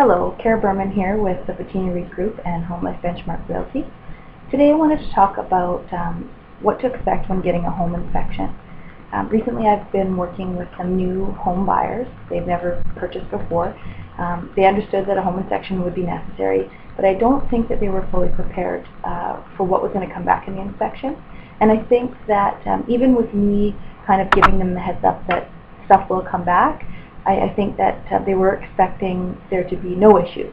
Hello, Kara Berman here with the Bettina Reed Group and Home Life Benchmark Realty. Today I wanted to talk about what to expect when getting a home inspection. Recently I've been working with some new home buyers. They've never purchased before. They understood that a home inspection would be necessary, but I don't think that they were fully prepared for what was going to come back in the inspection. And I think that even with me kind of giving them the heads up that stuff will come back, I think that they were expecting there to be no issues.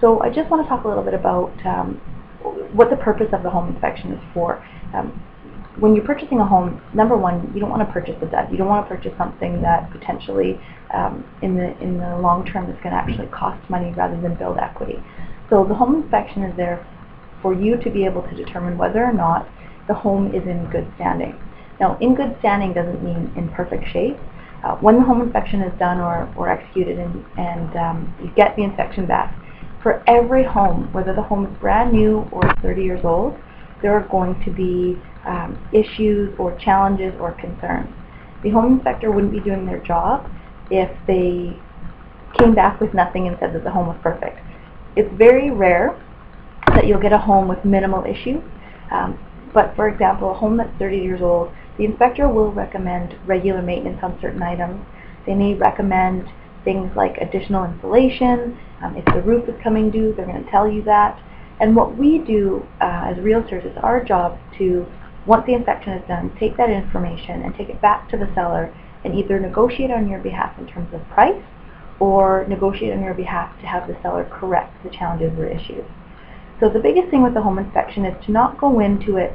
So I just want to talk a little bit about what the purpose of the home inspection is for. When you're purchasing a home, number one, you don't want to purchase a dud. You don't want to purchase something that potentially in the long term is going to actually cost money rather than build equity. So the home inspection is there for you to be able to determine whether or not the home is in good standing. Now, in good standing doesn't mean in perfect shape. When the home inspection is done or executed and you get the inspection back, for every home, whether the home is brand new or 30 years old, there are going to be issues or challenges or concerns. The home inspector wouldn't be doing their job if they came back with nothing and said that the home was perfect. It's very rare that you'll get a home with minimal issues, but for example, a home that's 30 years old, the inspector will recommend regular maintenance on certain items. They may recommend things like additional insulation. If the roof is coming due, they're going to tell you that. And what we do as realtors is our job to, once the inspection is done, take that information and take it back to the seller and either negotiate on your behalf in terms of price or negotiate on your behalf to have the seller correct the challenges or issues. So the biggest thing with the home inspection is to not go into it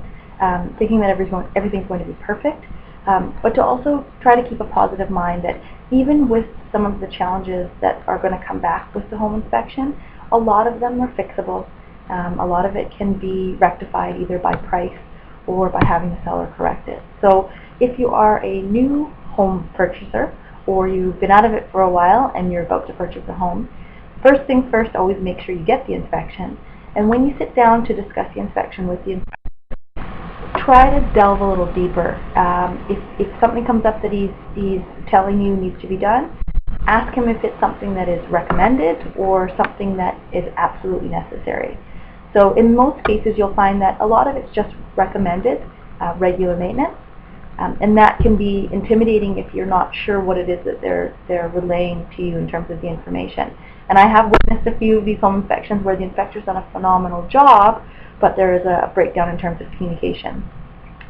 thinking that everything's going to be perfect, but to also try to keep a positive mind that even with some of the challenges that are going to come back with the home inspection, a lot of them are fixable. A lot of it can be rectified either by price or by having the seller correct it. So if you are a new home purchaser or you've been out of it for a while and you're about to purchase a home, first things first, always make sure you get the inspection. And when you sit down to discuss the inspection with the inspector, try to delve a little deeper. If something comes up that he's telling you needs to be done, ask him if it's something that is recommended or something that is absolutely necessary. So in most cases you'll find that a lot of it's just recommended regular maintenance, and that can be intimidating if you're not sure what it is that they're relaying to you in terms of the information. And I have witnessed a few of these home inspections where the inspector's done a phenomenal job, but there is a breakdown in terms of communication.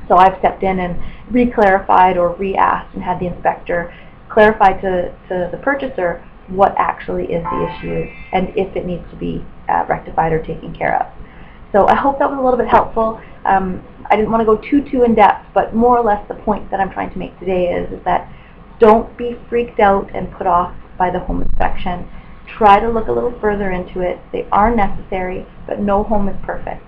So I've stepped in and re-clarified or re-asked and had the inspector clarify to the purchaser what actually is the issue and if it needs to be rectified or taken care of. So I hope that was a little bit helpful. I didn't want to go too in depth, but more or less the point that I'm trying to make today is that don't be freaked out and put off by the home inspection. Try to look a little further into it. They are necessary, but no home is perfect.